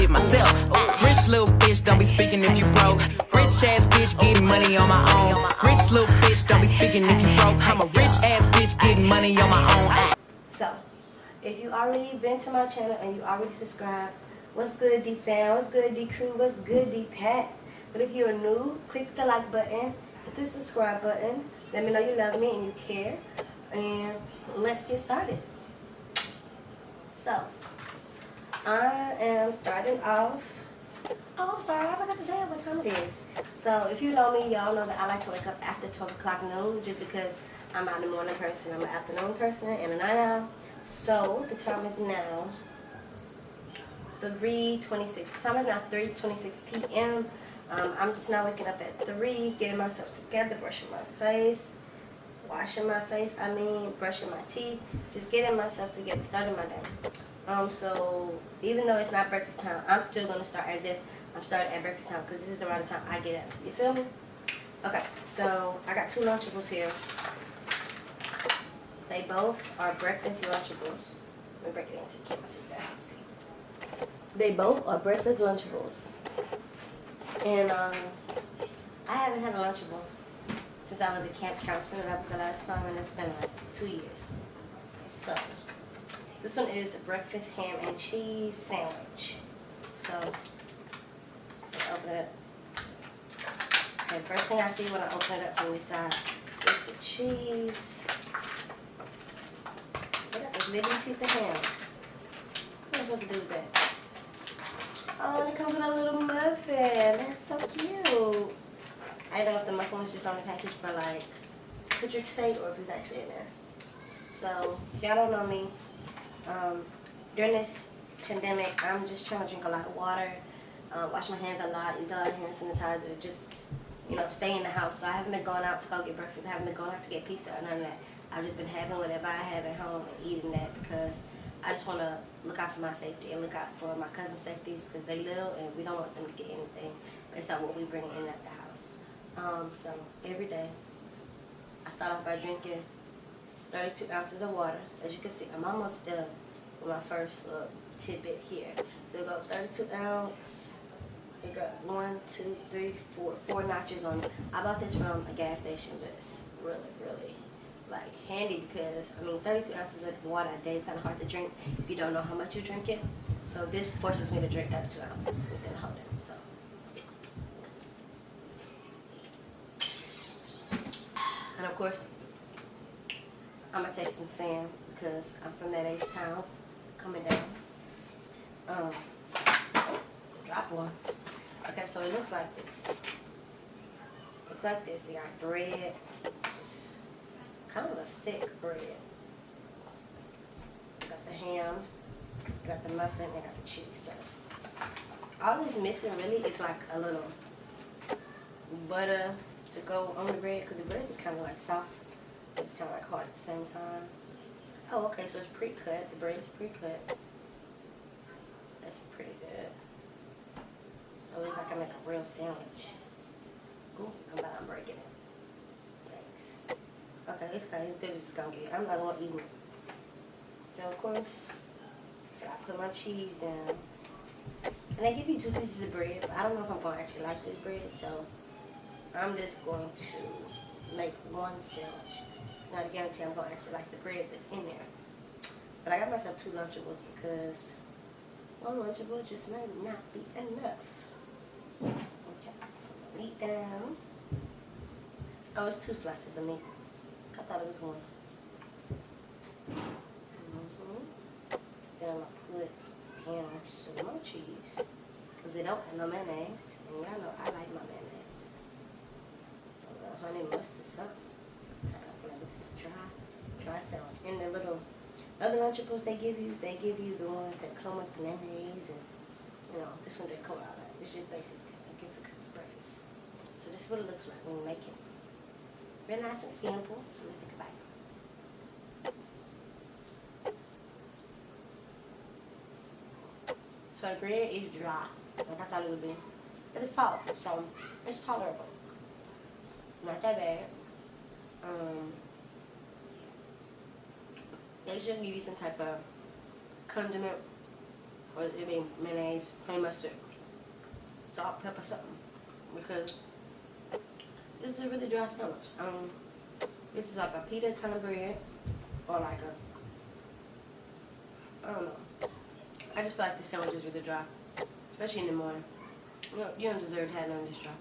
shit myself. Rich little bitch, don't be speaking if you broke. Rich ass bitch getting money on my own. Rich little bitch, don't be speaking if you broke. I'm a rich ass bitch getting money on my own. So, if you already been to my channel and you already subscribed, what's good, D fam? What's good, D crew? What's good, D Pat? But if you're new, click the like button, hit the subscribe button. Let me know you love me and you care. And let's get started. So, I am starting off. Oh, I'm sorry, I forgot to say what time it is. So, if you know me, y'all know that I like to wake up after 12 o'clock noon just because I'm not a morning person. I'm an afternoon person and a night owl. So, the time is now 3:26. The time is now 3:26 p.m. I'm just now waking up at 3, getting myself together, brushing my face, washing my face, brushing my teeth, just getting myself together, starting my day. So even though it's not breakfast time, I'm still going to start as if I'm starting at breakfast time because this is around the time I get up. You feel me? Okay, so I got 2 Lunchables here. They both are breakfast Lunchables. Let me break it into the camera so you guys can see. They both are breakfast Lunchables. And I haven't had a Lunchable since I was a camp counselor. That was the last time, and it's been like 2 years. So this one is a breakfast ham and cheese sandwich. So let's open it up. Okay, first thing I see when I open it up from this side is the cheese. Look at this little piece of ham. What am I supposed to do with that? Oh, and it comes with a little muffin. That's so cute. I don't know if the muffin was just on the package for like picture's sake or if it's actually in there. So, if y'all don't know me, during this pandemic, I'm just trying to drink a lot of water, wash my hands a lot, use a lot of hand sanitizer, just, you know, stay in the house. So I haven't been going out to go get breakfast. I haven't been going out to get pizza or none of that. I've just been having whatever I have at home and eating that because I just want to look out for my safety and look out for my cousin's safeties because they little and we don't want them to get anything based on what we bring in at the house. So every day I start off by drinking 32 ounces of water. As you can see, I'm almost done with my first little tidbit here. So we go 32 ounce. We got 1, 2, 3, 4 notches on it. I bought this from a gas station, but it's really, really like handy because 32 ounces of water a day is kind of hard to drink if you don't know how much you're drinking. So this forces me to drink 32 ounces within a whole day. So. And of course, I'm a Texans fan because I'm from that H-town, coming down. Drop one. Okay, so it looks like this. It's like this. We got bread, just kind of a thick bread. Got the ham, got the muffin, and got the cheese. So all it's missing really is like a little butter to go on the bread because the bread is kind of like soft. It's kind of like hard at the same time. Oh, okay, so it's pre-cut. The bread is pre-cut. That's pretty good. At least I can make a real sandwich. Ooh, I'm about to break it. Thanks. Okay, it's good as it's gonna get. I'm not gonna eat it. So of course, I put my cheese down. And they give you 2 pieces of bread, but I don't know if I'm gonna actually like this bread, so I'm just going to make 1 sandwich. It's not a guarantee I'm gonna actually like the bread that's in there. But I got myself 2 Lunchables because 1 Lunchable just may not be enough. Okay, meat down. Oh, it's 2 slices of meat. I thought it was 1. Then I'm gonna put down some more cheese because they don't have no mayonnaise, and y'all know I like my mayonnaise. A little honey mustard something. Sometimes I feel like it's a dry sandwich. And the little other Lunchables they give you the ones that come with the mayonnaise, and you know this one didn't come out like that. It's just basic. I guess because it's breakfast. So this is what it looks like when you make it. Very nice and simple. So let's think about it. So the bread is dry, like I thought it would be. But it's soft, so it's tolerable. Not that bad. They should give you some type of condiment or it be mayonnaise, honey mustard, salt, pepper, something. Because this is a really dry sandwich. This is like a pita kind of bread, or like I don't know. I just feel like this sandwich is really dry, especially in the morning. You don't deserve to have none of this dry.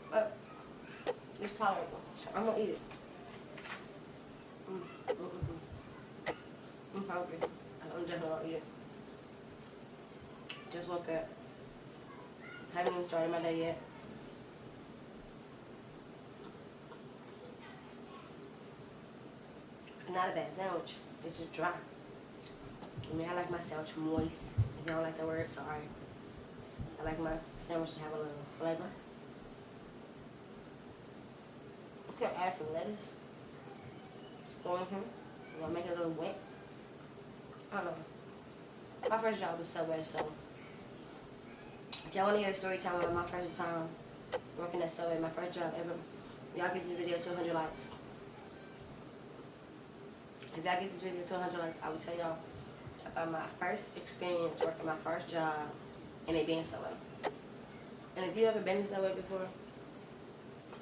But it's tolerable, so I'm gonna eat it. I'm hungry. I'm definitely gonna eat it. Just woke up. Haven't even started my day yet. Not a bad sandwich. It's just dry. I mean, I like my sandwich moist. If you don't like the word, sorry. I like my sandwich to have a little flavor. You can add some lettuce. Just go in here. You know, make it a little wet. I don't know. My first job was Subway, so if y'all want to hear a story time about my first time working at Subway, my first job ever, y'all get this video to 100 likes. If y'all get this video to 100 likes, I will tell y'all about my first experience working my first job and it being Subway. And if you ever been to Subway before,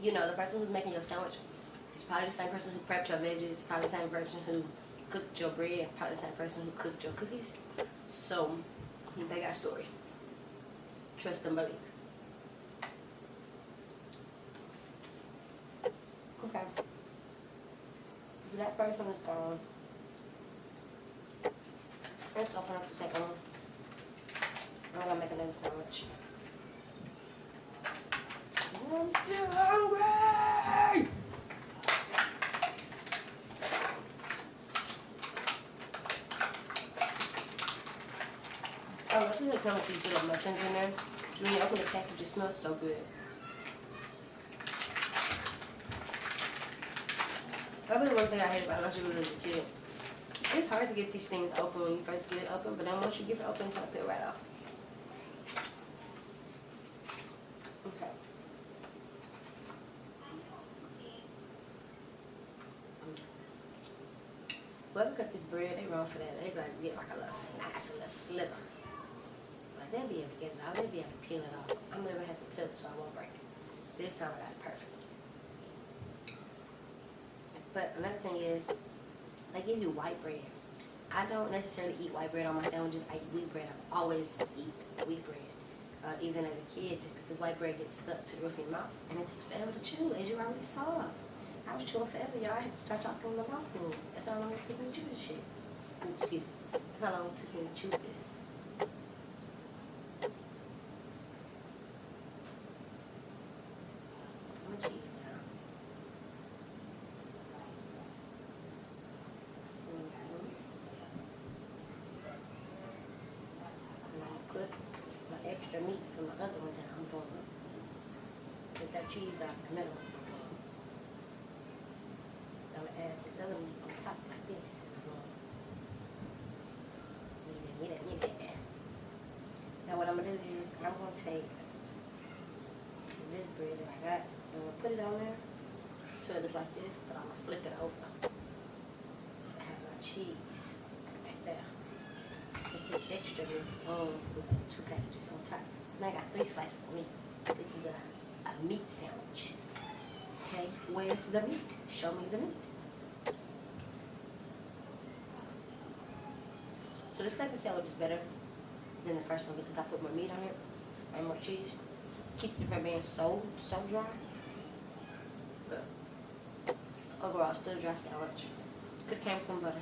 you know the person who's making your sandwich is probably the same person who prepped your veggies, probably the same person who cooked your bread, probably the same person who cooked your cookies. So they got stories. Trust and believe. Okay. That first one is gone. Let's open up the second one. I'm gonna make another sandwich. I'm still hungry! Oh, I think they come with these little muffins in there. When you open the package, it smells so good. Probably the one thing I hate about Lunchables as a kid. It's hard to get these things open when you first get it open, but then once you get it open, it's gonna peel right off. Okay. Whoever cut this bread, they wrong for that. They like get like a little slice, a little sliver. Like they'll be able to get it out. They'll be able to peel it off. I'm gonna have to peel it so I won't break it. This time I got it perfect. But another thing is, they give you white bread. I don't necessarily eat white bread on my sandwiches. I eat wheat bread. I've always eat wheat bread. Even as a kid, just because white bread gets stuck to the roof of your mouth. And it takes forever to chew, as you already saw. I was chewing forever, y'all. I had to start talking in my mouth. That's how long it took me to chew this shit. Ooh, excuse me. That's how long it took me to chew this. I'm gonna cheese down. And I'm gonna put my extra meat from the other one down. Get that cheese out in the middle. I'm gonna add this other meat on top like this. Get it. Now what I'm gonna do is I'm gonna take this bread that I got and I'm gonna put it on there so it looks like this, but I'm gonna flip it over. So I have my cheese right there. Put this extra meat on with 2 packages on top. So now I got 3 slices of meat. This is a meat sandwich. Okay, where's the meat? Show me the meat. So the second sandwich is better than the first one because I put more meat on it and more cheese. Keeps it from being so dry. But overall, still a dry sandwich. Could came with some butter.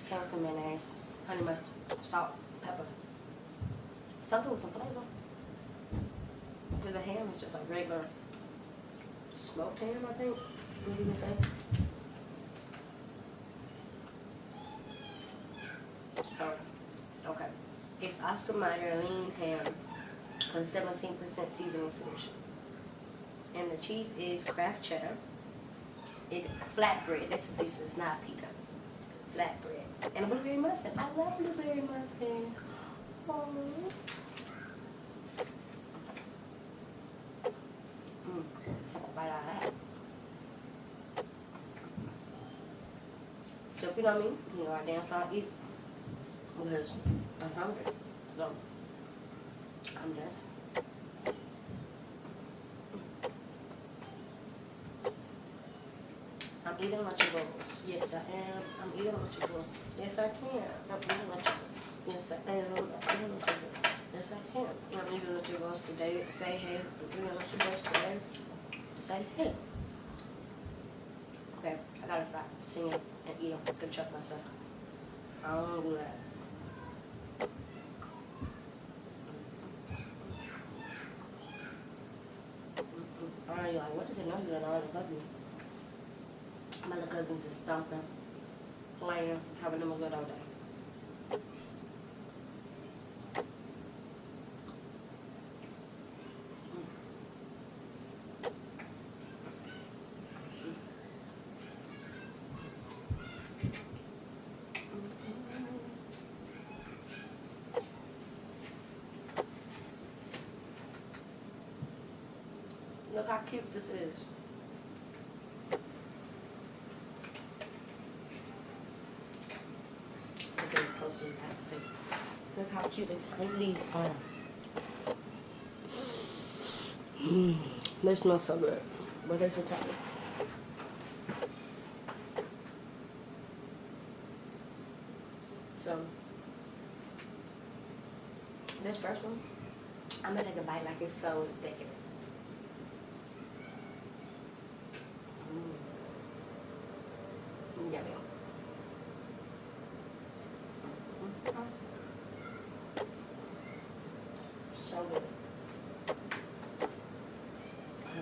Came with some mayonnaise, honey mustard, salt, pepper. Something with some flavor. So the ham is just a regular smoked ham, I think. What do you say? Oh, okay. It's Oscar Mayer lean ham with 17% seasoning solution. And the cheese is Kraft cheddar. Flatbread, that's what this is, not pita. Flatbread. And a blueberry muffin. I love blueberry muffins. Oh. Take a bite out of that. So if you know me, you know I damn fine eat because I'm hungry. So I'm dancing. I'm eating Lunchables. Yes, I am. I'm eating Lunchables. Yes, I can. I'm eating Lunchables. Yes, I am. I'm eating Lunchables. Yes, I can. I'm eating Lunchables today. Say hey. I'm eating Lunchables today. Say hey. Okay, I gotta stop singing and eating to check myself. I don't do that. Alright, you're like, what does it know you and all love me? My little cousins is stomping, playing, having them a good old day. Look how cute this is. Okay, close so you guys can see. Look how cute and tiny these are. They smell so good, but they're so tiny. So, this first one, I'm gonna take a bite like it's so decadent. Yummy. So good.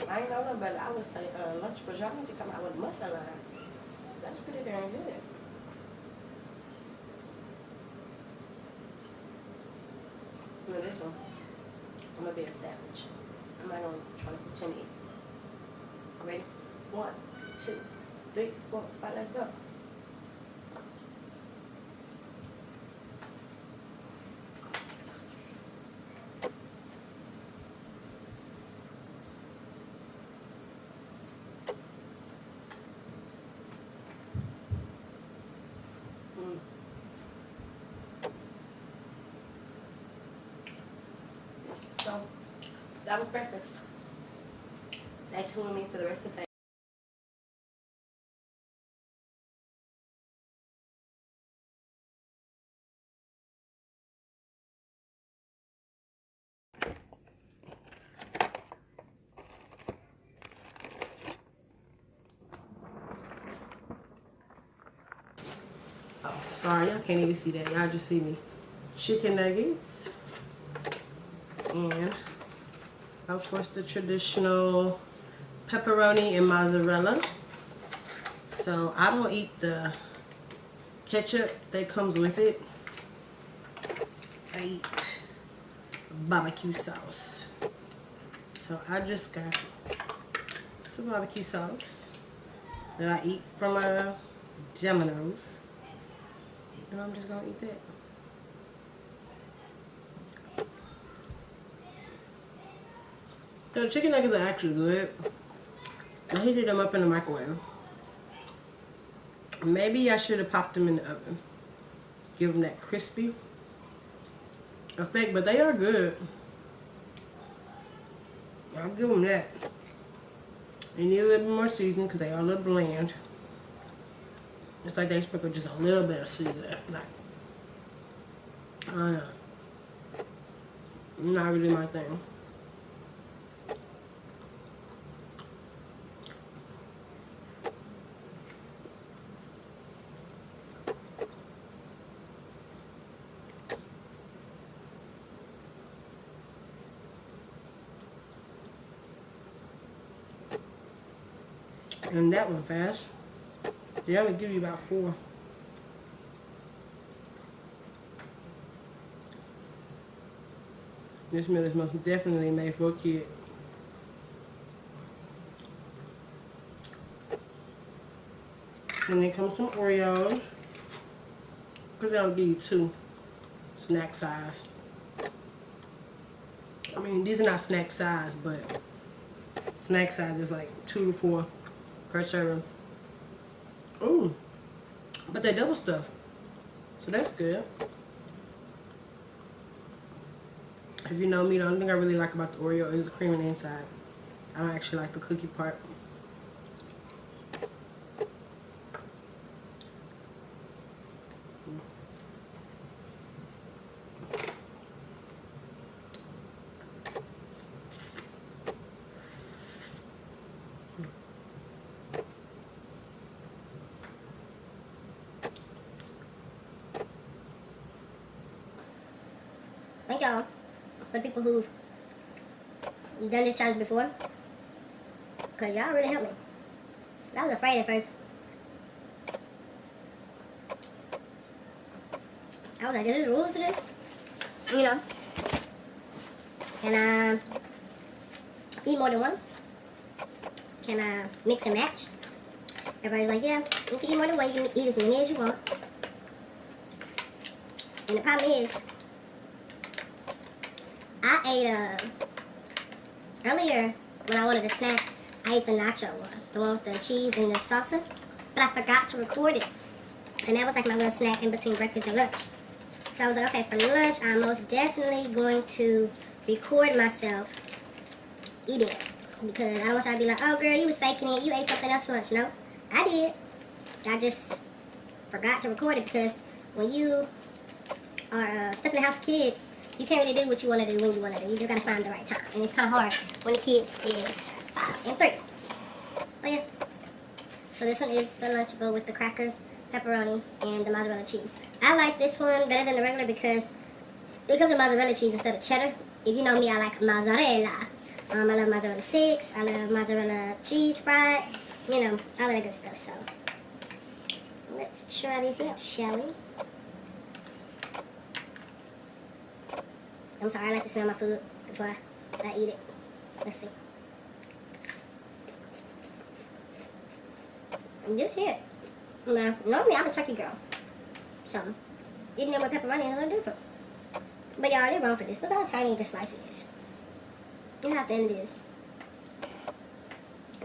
I ain't know no better. I would say Lunchables, y'all need to come out with a much line. That's pretty darn good. Look at this one. I'm gonna be a savage. I'm not gonna try to pretend to eat. Ready? 1, 2, 3, 4, 5. Let's go. So, that was breakfast. Stay tuned with me for the rest of the day. Oh, sorry, y'all can't even see that. Y'all just see me. Chicken nuggets. And, of course, the traditional pepperoni and mozzarella. So, I don't eat the ketchup that comes with it. I eat barbecue sauce. So, I just got some barbecue sauce that I eat from Domino's. And I'm just gonna eat that. The chicken nuggets are actually good. I heated them up in the microwave. Maybe I should have popped them in the oven. Give them that crispy effect, but they are good. I'll give them that. They need a little bit more seasoning because they are a little bland. It's like they sprinkle just a little bit of seasoning. Like, I don't know. Not really my thing. And that one fast. They only give you about 4. This meal is most definitely made for a kid. And then comes some Oreos. Because they don't give you 2 snack size. I mean, these are not snack size, but snack size is like 2 to 4 per serving. Ooh, but they're double stuffed, so that's good. If you know me, the only thing I really like about the Oreo is the cream on the inside. I don't actually like the cookie part. Thank y'all for the people who've done this challenge before. Because y'all really helped me. I was afraid at first. I was like, is there rules to this? You know. Can I eat more than one? Can I mix and match? Everybody's like, yeah, you can eat more than one. You can eat as many as you want. And the problem is, I ate, earlier when I wanted a snack, I ate the nacho one. The one with the cheese and the salsa. But I forgot to record it. And that was like my little snack in between breakfast and lunch. So I was like, okay, for lunch, I'm most definitely going to record myself eating it. Because I don't want y'all to be like, oh girl, you was faking it. You ate something else for lunch. No, I did. I just forgot to record it because when you are stuck in the house with kids, you can't really do what you want to do when you want to do. You just got to find the right time. And it's kind of hard when the kid is 5 and 3. Oh yeah. So this one is the Lunchable with the crackers, pepperoni, and the mozzarella cheese. I like this one better than the regular because it comes with mozzarella cheese instead of cheddar. If you know me, I like mozzarella. I love mozzarella sticks. I love mozzarella cheese fried. You know, all that good stuff. So let's try these out, shall we? I'm sorry, I like to smell my food before I eat it. Let's see. This hit. Now, normally I'm a turkey girl. So, eating it with pepperoni is a little different. But y'all, they're wrong for this. Look how tiny the slice is. You know how thin it is.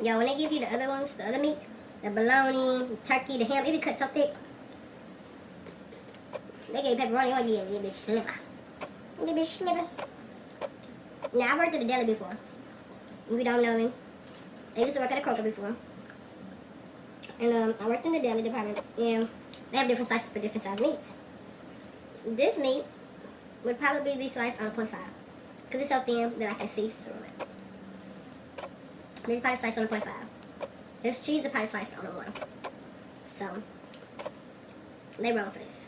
Y'all, when they give you the other ones, the other meats, the bologna, the turkey, the ham, it be cut so thick. They gave pepperoni on you a bit sliver. A little bit sliver. Now, I worked at the deli before. If you don't know me, I used to work at a Kroger before. And I worked in the deli department, and they have different slices for different size meats. This meat would probably be sliced on a 0.5 because it's so thin that I can see through it. This is probably sliced on a 0.5. This cheese is probably sliced on a 1. So, they wrong for this.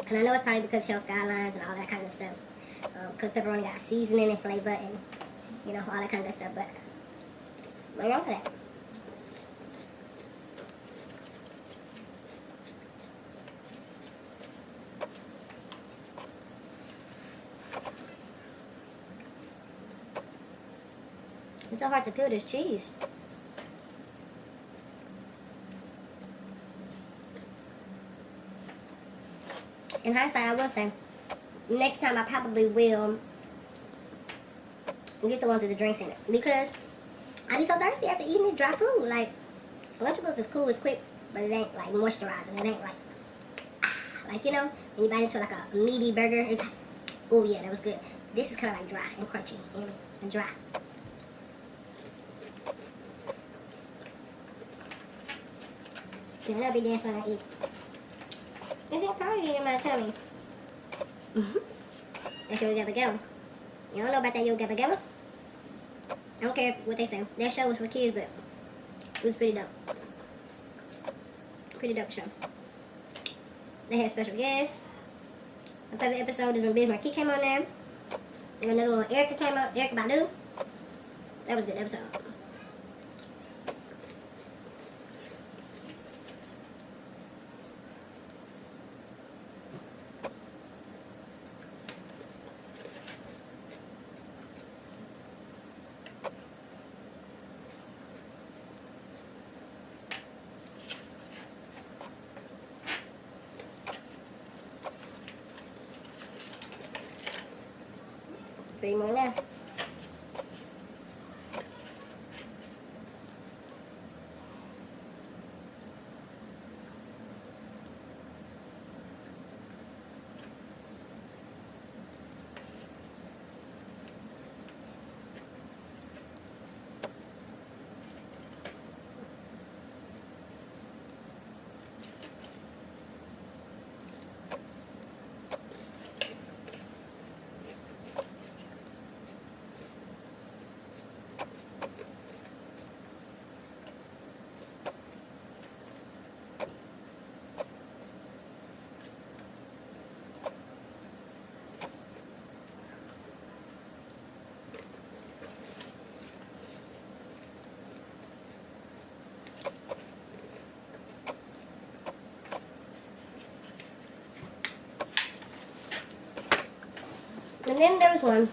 And I know it's probably because health guidelines and all that kind of stuff. Because pepperoni got seasoning and flavor and, you know, all that kind of stuff. But they wrong for that. It's so hard to peel this cheese. In hindsight, I will say, next time I probably will get the ones with the drinks in it. Because I be so thirsty after eating this dry food. Like, Lunchables is cool, it's quick, but it ain't like moisturizing. It ain't like, you know, when you bite into like a meaty burger, it's like, oh yeah, that was good. This is kind of like dry and crunchy and dry. Yeah, that'll be dancing when I eat. It's not probably in my tummy. That's your gabba gabba. You don't know about that yo gabba gabba? I don't care what they say. That show was for kids, but it was pretty dope. Pretty dope show. They had special guests. My favorite episode is when Biz Marquis came on there. And another one when Erica came up, Erica Badu. That was a good episode. Three more left. And then there was one.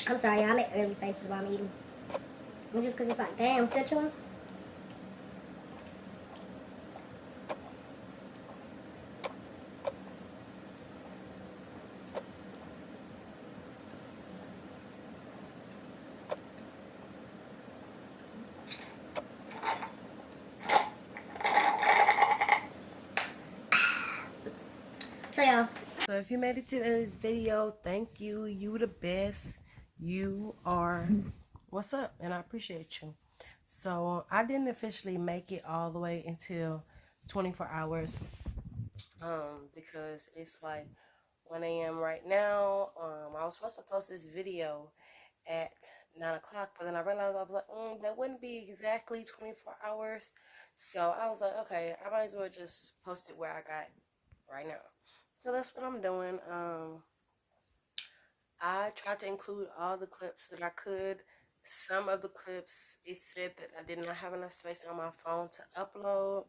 I'm sorry, I make early faces while I'm eating. And just because it's like, damn, still chewing. So y'all. So if you made it to the end of this video, thank you. You the best. You are what's up, and I appreciate you. So I didn't officially make it all the way until 24 hours because it's like 1 a.m. right now. I was supposed to post this video at 9 o'clock, but then I realized I was like, that wouldn't be exactly 24 hours. So I was like, okay, I might as well just post it where I got right now. So that's what I'm doing. I tried to include all the clips that I could. Some of the clips, it said that I did not have enough space on my phone to upload.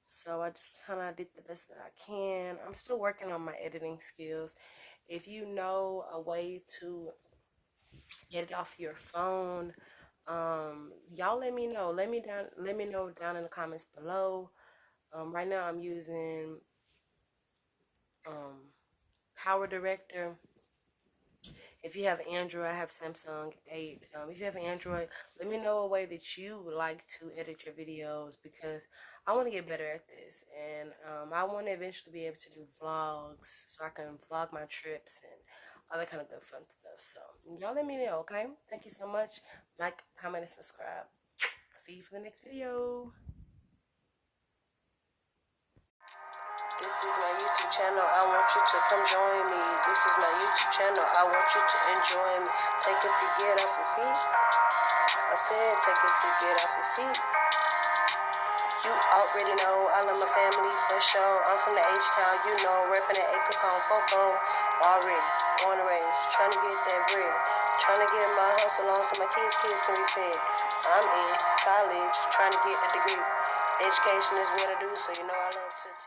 So I just kind of did the best that I can. I'm still working on my editing skills. If you know a way to get it off your phone, y'all let me know. Let me know down in the comments below. Right now I'm using Power Director. If you have Android, I have Samsung 8. If you have Android, let me know a way that you would like to edit your videos, because I want to get better at this. And I want to eventually be able to do vlogs, so I can vlog my trips and all that kind of good fun stuff. So y'all let me know, okay? Thank you so much. Like, comment, and subscribe. See you for the next video. This is my YouTube channel, I want you to come join me. This is my YouTube channel, I want you to enjoy me. Take a seat, get off your feet. I said take a seat, get off your feet. You already know, I love my family for sure. I'm from the H-Town, you know, reppin' at Acres Home, Fofo. Already, born and raised, trying to get that bread. Trying to get my hustle on so my kids can be fed. I'm in college, trying to get a degree. Education is what I do, so you know I love to